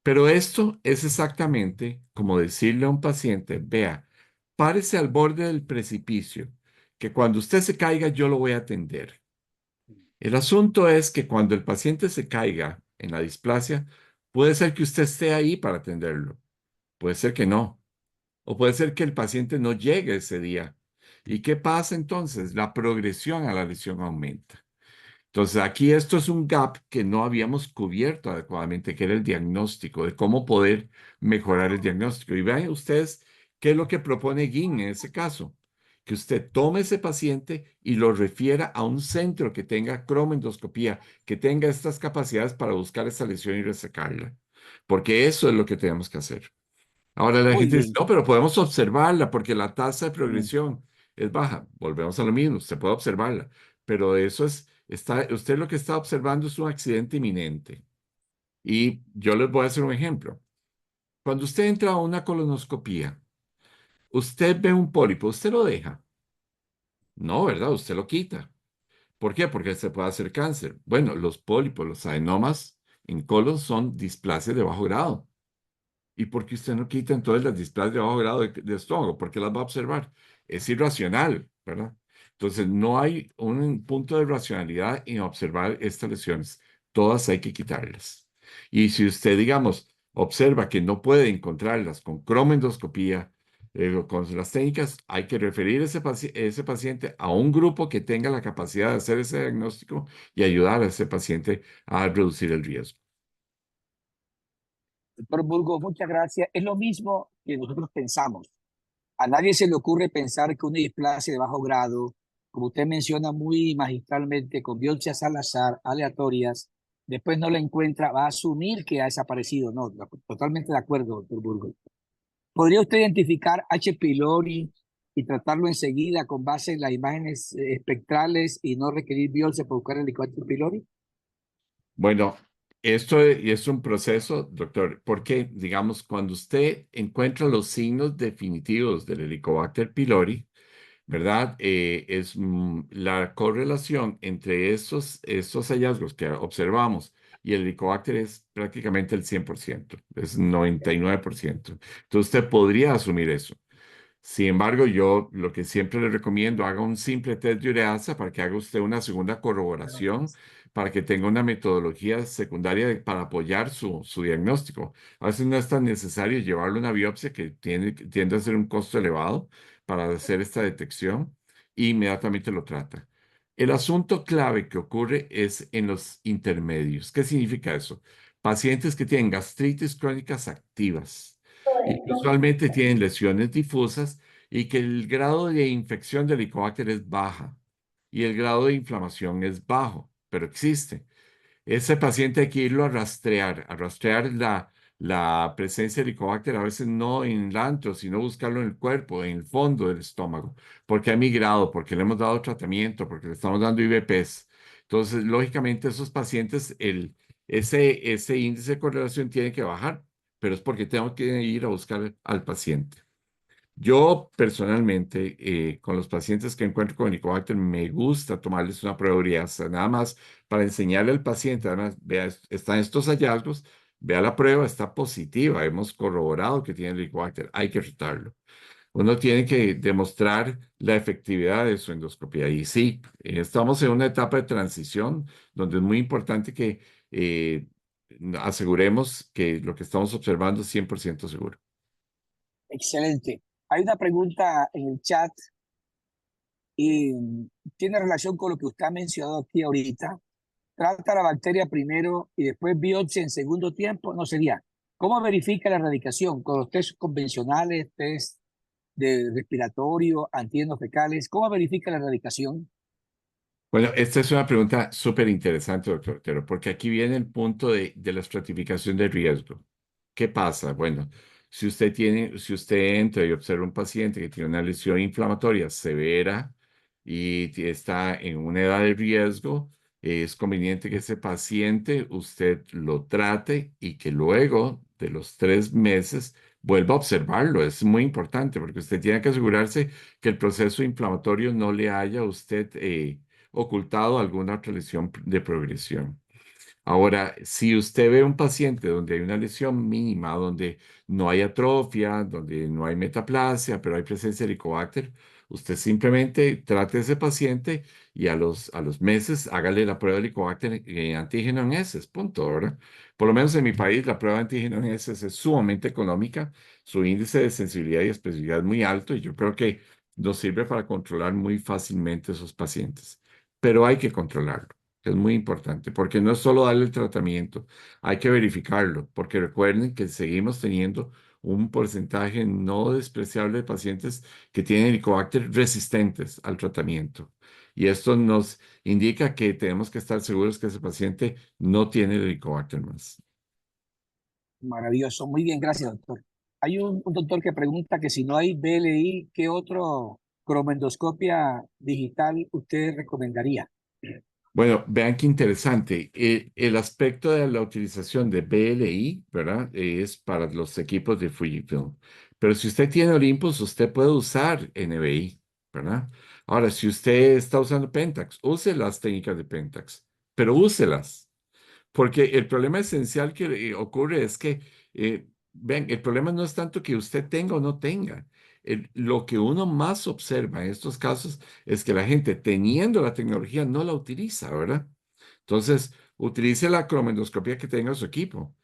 Pero esto es exactamente como decirle a un paciente, vea, párese al borde del precipicio, que cuando usted se caiga yo lo voy a atender. El asunto es que cuando el paciente se caiga en la displasia, puede ser que usted esté ahí para atenderlo, puede ser que no, o puede ser que el paciente no llegue ese día. ¿Y qué pasa entonces? La progresión a la lesión aumenta. Entonces, aquí esto es un gap que no habíamos cubierto adecuadamente, que era el diagnóstico, de cómo poder mejorar el diagnóstico. Y vean ustedes qué es lo que propone Guin en ese caso, que usted tome ese paciente y lo refiera a un centro que tenga cromoendoscopía, que tenga estas capacidades para buscar esa lesión y resecarla, porque eso es lo que tenemos que hacer. Ahora la Muy gente dice, bien. no, pero podemos observarla porque la tasa de Mm. progresión es baja. Volvemos a lo mismo, se puede observarla, pero eso usted lo que está observando es un accidente inminente. Y yo les voy a hacer un ejemplo. Cuando usted entra a una colonoscopía, usted ve un pólipo, ¿usted lo deja? No, ¿verdad? Usted lo quita. ¿Por qué? Porque se puede hacer cáncer. Bueno, los pólipos, los adenomas en colon son displasias de bajo grado. ¿Y por qué usted no quita entonces las displasias de bajo grado de estómago? ¿Por qué las va a observar? Es irracional, ¿verdad? Entonces, no hay un punto de racionalidad en observar estas lesiones. Todas hay que quitarlas. Y si usted, digamos, observa que no puede encontrarlas con cromoendoscopía, o con las técnicas, hay que referir ese paciente a un grupo que tenga la capacidad de hacer ese diagnóstico y ayudar a ese paciente a reducir el riesgo. Doctor Burgos, muchas gracias. Es lo mismo que nosotros pensamos. A nadie se le ocurre pensar que una displasia de bajo grado, como usted menciona muy magistralmente, con biopsias al azar, aleatorias, después no la encuentra, va a asumir que ha desaparecido. No, totalmente de acuerdo, doctor Burgos. ¿Podría usted identificar H. pylori y tratarlo enseguida con base en las imágenes espectrales y no requerir biopsia para buscar el Helicobacter pylori? Bueno, esto es un proceso, doctor, porque, digamos, cuando usted encuentra los signos definitivos del Helicobacter pylori, ¿verdad? La correlación entre estos hallazgos que observamos y el Helicobacter es prácticamente el 100%, es 99%. Entonces, usted podría asumir eso. Sin embargo, yo lo que siempre le recomiendo, haga un simple test de ureasa para que haga usted una segunda corroboración, para que tenga una metodología secundaria para apoyar su diagnóstico. A veces no es tan necesario llevarle una biopsia que tiende a ser un costo elevado para hacer esta detección e inmediatamente lo trata. El asunto clave que ocurre es en los intermedios. ¿Qué significa eso? Pacientes que tienen gastritis crónicas activas y que usualmente tienen lesiones difusas y que el grado de infección del Helicobacter es baja y el grado de inflamación es bajo, pero existe. Ese paciente hay que irlo a rastrear la presencia de Helicobacter, a veces no en el antro, sino buscarlo en el cuerpo, en el fondo del estómago, porque ha migrado, porque le hemos dado tratamiento, porque le estamos dando IVPs. Entonces, lógicamente, esos pacientes, ese índice de correlación tiene que bajar, pero es porque tengo que ir a buscar al paciente. Yo personalmente, con los pacientes que encuentro con Helicobacter, me gusta tomarles una prueba de ureasa, nada más para enseñarle al paciente, además, vea, están estos hallazgos, vea la prueba, está positiva, hemos corroborado que tiene Helicobacter, hay que tratarlo. Uno tiene que demostrar la efectividad de su endoscopia. Y sí, estamos en una etapa de transición donde es muy importante que aseguremos que lo que estamos observando es 100% seguro. Excelente. Hay una pregunta en el chat y tiene relación con lo que usted ha mencionado aquí ahorita. Trata la bacteria primero y después biopsia en segundo tiempo. No sería. ¿Cómo verifica la erradicación? Con los test convencionales, test de respiratorio, antígenos fecales. ¿Cómo verifica la erradicación? Bueno, esta es una pregunta súper interesante, doctor Otero, porque aquí viene el punto de la estratificación de riesgo. ¿Qué pasa? Bueno, si usted entra y observa un paciente que tiene una lesión inflamatoria severa y está en una edad de riesgo, es conveniente que ese paciente usted lo trate y que luego de los 3 meses vuelva a observarlo. Es muy importante porque usted tiene que asegurarse que el proceso inflamatorio no le haya a usted ocultado alguna otra lesión de progresión. Ahora, si usted ve un paciente donde hay una lesión mínima, donde no hay atrofia, donde no hay metaplasia, pero hay presencia de Helicobacter, usted simplemente trate a ese paciente y a los meses hágale la prueba de Helicobacter antígeno en heces, punto, ¿verdad? Por lo menos en mi país, la prueba de antígeno en heces es sumamente económica, su índice de sensibilidad y especificidad es muy alto y yo creo que nos sirve para controlar muy fácilmente esos pacientes, pero hay que controlarlo. Es muy importante, porque no es solo darle el tratamiento, hay que verificarlo, porque recuerden que seguimos teniendo un porcentaje no despreciable de pacientes que tienen Helicobacter resistentes al tratamiento. Y esto nos indica que tenemos que estar seguros que ese paciente no tiene el Helicobacter más. Maravilloso. Muy bien, gracias, doctor. Hay un doctor que pregunta que si no hay BLI, ¿qué otro cromendoscopia digital usted recomendaría? Bueno, vean qué interesante. El aspecto de la utilización de BLI, ¿verdad? Es para los equipos de Fujifilm. Pero si usted tiene Olympus, usted puede usar NBI, ¿verdad? Ahora, si usted está usando Pentax, use las técnicas de Pentax, pero úselas. Porque el problema esencial que ocurre es que, ven, el problema no es tanto que usted tenga o no tenga. Lo que uno más observa en estos casos es que la gente teniendo la tecnología no la utiliza, ¿verdad? Entonces, utilice la cromendoscopia que tenga su equipo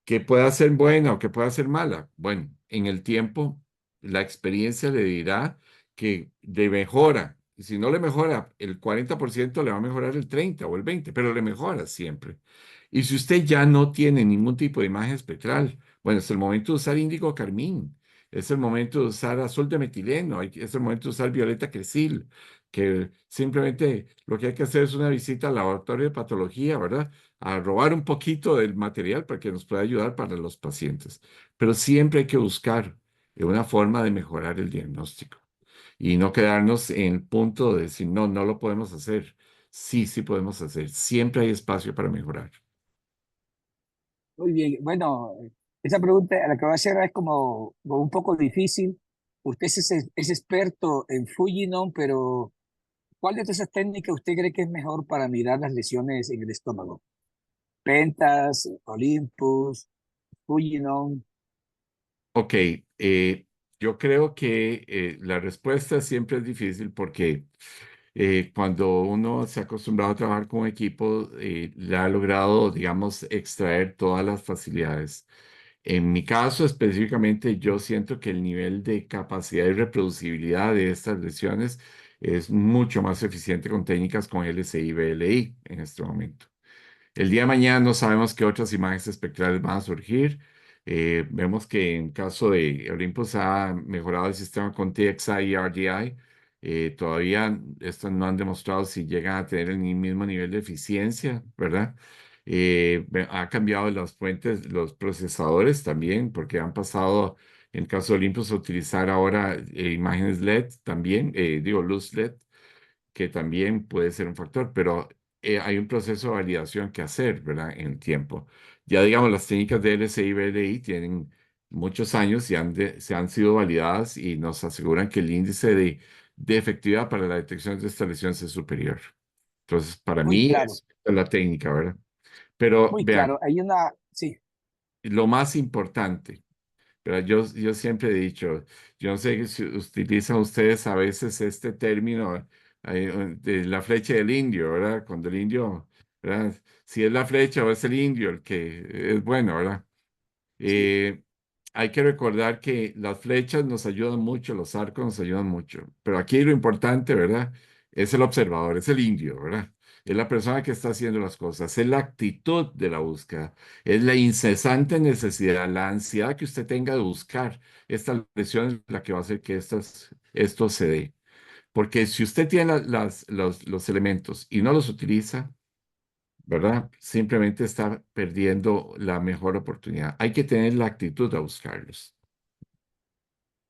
que pueda ser buena o que pueda ser mala. Bueno, en el tiempo, la experiencia le dirá que le mejora. Y si no le mejora el 40%, le va a mejorar el 30 o el 20, pero le mejora siempre. Y si usted ya no tiene ningún tipo de imagen espectral, bueno, es el momento de usar índigo carmín, es el momento de usar azul de metileno, es el momento de usar violeta cresil, que simplemente lo que hay que hacer es una visita al laboratorio de patología, ¿verdad? A robar un poquito del material para que nos pueda ayudar para los pacientes. Pero siempre hay que buscar una forma de mejorar el diagnóstico y no quedarnos en el punto de decir, no, no lo podemos hacer. Sí, sí podemos hacer. Siempre hay espacio para mejorar. Muy bien. Bueno, esa pregunta a la que voy a hacer es como un poco difícil. Usted es experto en Fujinon, pero ¿cuál de todas esas técnicas usted cree que es mejor para mirar las lesiones en el estómago? Pentas, Olympus, Fujinon. Ok, yo creo que la respuesta siempre es difícil porque cuando uno se ha acostumbrado a trabajar con un equipo, le ha logrado, digamos, extraer todas las facilidades. En mi caso específicamente, yo siento que el nivel de capacidad y reproducibilidad de estas lesiones es mucho más eficiente con técnicas con LCI y BLI en este momento. El día de mañana no sabemos qué otras imágenes espectrales van a surgir. Vemos que en caso de Olympus ha mejorado el sistema con TXI y RDI. Todavía estos no han demostrado si llegan a tener el mismo nivel de eficiencia, ¿verdad? Ha cambiado las fuentes, los procesadores también, porque han pasado, en el caso de Olympus, a utilizar ahora imágenes LED también, digo, luz LED que también puede ser un factor, pero hay un proceso de validación que hacer, ¿verdad? En el tiempo. Ya digamos, las técnicas de LSI y BLI tienen muchos años y se han sido validadas y nos aseguran que el índice de efectividad para la detección de estas lesiones es superior. Entonces, para Muy mí claro, es la técnica, ¿verdad? Pero muy vean, claro. Hay una, sí, lo más importante. Pero yo siempre he dicho, yo no sé si utilizan ustedes a veces este término de la flecha del indio, ¿verdad? Cuando el indio, ¿verdad? Si es la flecha o es el indio el que es bueno, ¿verdad? sí, Eh, Hay que recordar que las flechas nos ayudan mucho, los arcos nos ayudan mucho, pero aquí lo importante, ¿verdad? Es el observador, es el indio, ¿verdad? Es la persona que está haciendo las cosas, es la actitud de la búsqueda, es la incesante necesidad, la ansiedad que usted tenga de buscar estas lesiones la que va a hacer que esto se dé. Porque si usted tiene los elementos y no los utiliza, ¿verdad? Simplemente está perdiendo la mejor oportunidad. Hay que tener la actitud a buscarlos.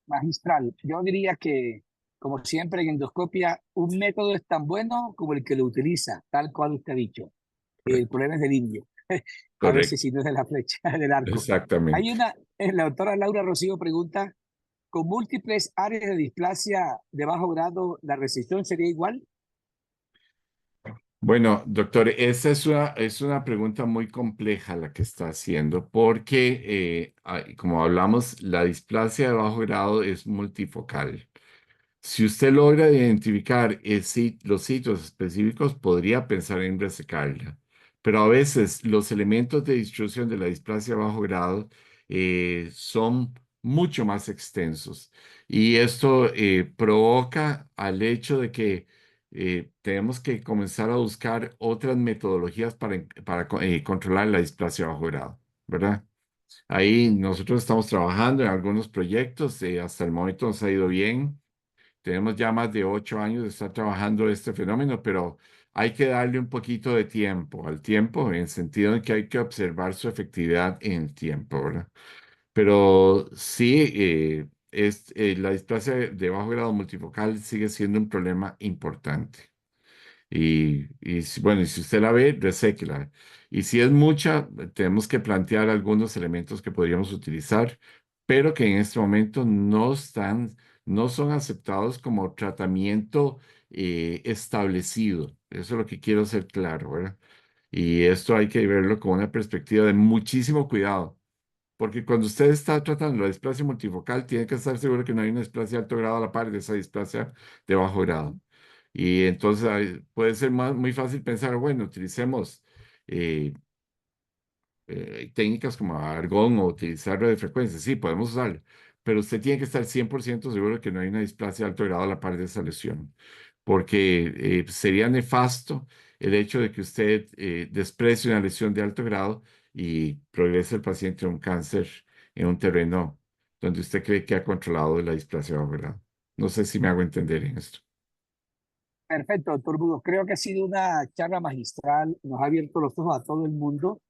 Magistral. Yo diría que, como siempre en endoscopia, un método es tan bueno como el que lo utiliza, tal cual usted ha dicho. El Correcto. problema es del indio. A veces Correcto. si no es de la flecha, del arco. Hay Exactamente. una, la doctora Laura Rocío pregunta, ¿con múltiples áreas de displasia de bajo grado la resección sería igual? Bueno, doctor, esa es una pregunta muy compleja la que está haciendo, porque como hablamos, la displasia de bajo grado es multifocal. Si usted logra identificar los sitios específicos, podría pensar en resecarla. Pero a veces los elementos de distribución de la displasia a bajo grado son mucho más extensos. Y esto provoca al hecho de que tenemos que comenzar a buscar otras metodologías para controlar la displasia a bajo grado, ¿verdad? Ahí nosotros estamos trabajando en algunos proyectos, hasta el momento nos ha ido bien. Tenemos ya más de 8 años de estar trabajando este fenómeno, pero hay que darle un poquito de tiempo al tiempo, en el sentido de que hay que observar su efectividad en el tiempo, ¿verdad? Pero sí, la displasia de bajo grado multifocal sigue siendo un problema importante. Bueno, y si usted la ve, reséquela. Y si es mucha, tenemos que plantear algunos elementos que podríamos utilizar, pero que en este momento no son aceptados como tratamiento establecido. Eso es lo que quiero ser claro, ¿verdad? Y esto hay que verlo con una perspectiva de muchísimo cuidado. Porque cuando usted está tratando la displasia multifocal, tiene que estar seguro que no hay una displasia de alto grado a la par de esa displasia de bajo grado. Y entonces puede ser muy fácil pensar, bueno, utilicemos eh, técnicas como argón o utilizar radiofrecuencia. Sí, podemos usarlo, pero usted tiene que estar 100% seguro que no hay una displasia de alto grado a la par de esa lesión, porque sería nefasto el hecho de que usted desprecie una lesión de alto grado y progrese el paciente a un cáncer en un terreno donde usted cree que ha controlado la displasia de bajo grado. No sé si me hago entender en esto. Perfecto, doctor Budo. Creo que ha sido una charla magistral, nos ha abierto los ojos a todo el mundo.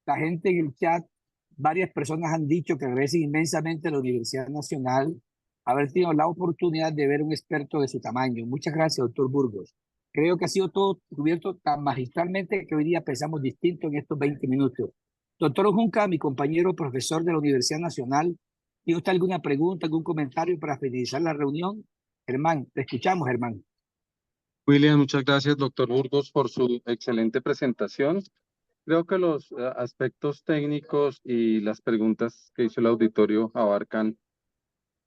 La gente en el chat, varias personas han dicho que agradecen inmensamente a la Universidad Nacional haber tenido la oportunidad de ver un experto de su tamaño. Muchas gracias, doctor Burgos. Creo que ha sido todo cubierto tan magistralmente que hoy día pensamos distinto en estos 20 minutos. Doctor Junca, mi compañero profesor de la Universidad Nacional, ¿tiene usted alguna pregunta, algún comentario para finalizar la reunión? Germán, te escuchamos, Germán. William, muchas gracias, doctor Burgos, por su excelente presentación. Creo que los aspectos técnicos y las preguntas que hizo el auditorio abarcan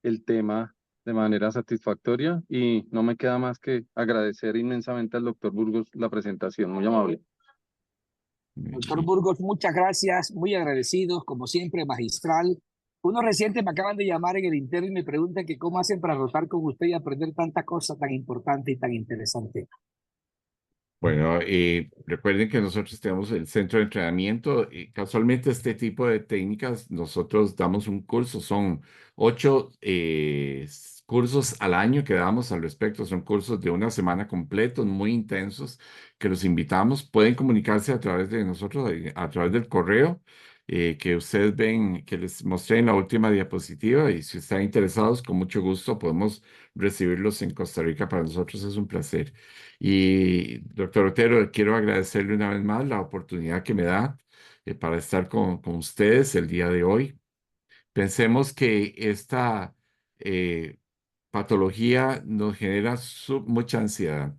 el tema de manera satisfactoria y no me queda más que agradecer inmensamente al doctor Burgos la presentación, muy amable. Doctor Burgos, muchas gracias, muy agradecidos, como siempre, magistral. Unos recientes me acaban de llamar en el interno y me preguntan que cómo hacen para rotar con usted y aprender tanta cosa tan importante y tan interesante. Bueno, recuerden que nosotros tenemos el centro de entrenamiento y casualmente este tipo de técnicas nosotros damos un curso, son 8 cursos al año que damos al respecto, son cursos de una semana completos, muy intensos, que los invitamos, pueden comunicarse a través de nosotros, a través del correo que ustedes ven, que les mostré en la última diapositiva y si están interesados, con mucho gusto podemos recibirlos en Costa Rica, para nosotros es un placer. Y doctor Otero, quiero agradecerle una vez más la oportunidad que me da para estar con ustedes el día de hoy. Pensemos que esta patología nos genera mucha ansiedad.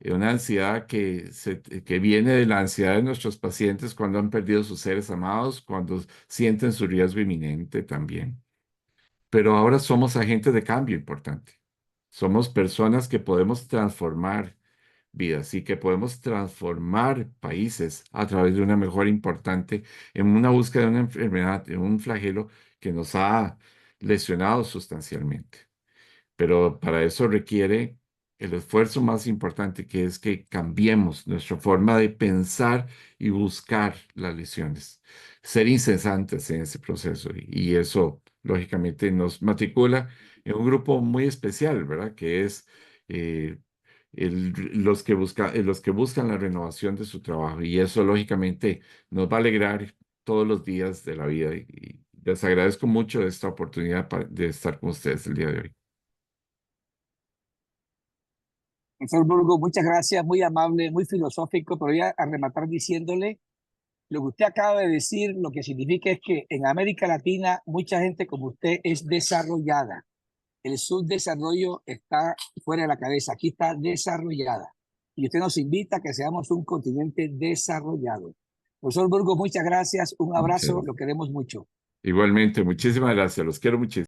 Una ansiedad que viene de la ansiedad de nuestros pacientes cuando han perdido sus seres amados, cuando sienten su riesgo inminente también. Pero ahora somos agentes de cambio importante. Somos personas que podemos transformar vidas y que podemos transformar países a través de una mejora importante en una búsqueda de una enfermedad, de un flagelo que nos ha lesionado sustancialmente. Pero para eso requiere el esfuerzo más importante, que es que cambiemos nuestra forma de pensar y buscar las lesiones, ser incesantes en ese proceso. Y eso, lógicamente, nos matricula en un grupo muy especial, ¿verdad? Que es los que buscan la renovación de su trabajo. Y eso, lógicamente, nos va a alegrar todos los días de la vida. Y les agradezco mucho esta oportunidad de estar con ustedes el día de hoy. Profesor Burgos, muchas gracias, muy amable, muy filosófico, pero voy a rematar diciéndole lo que usted acaba de decir, lo que significa es que en América Latina mucha gente como usted es desarrollada. El subdesarrollo está fuera de la cabeza, aquí está desarrollada. Y usted nos invita a que seamos un continente desarrollado. Profesor Burgos, muchas gracias, un Muchas abrazo, gracias. lo queremos mucho. Igualmente, muchísimas gracias. Los quiero muchísimo.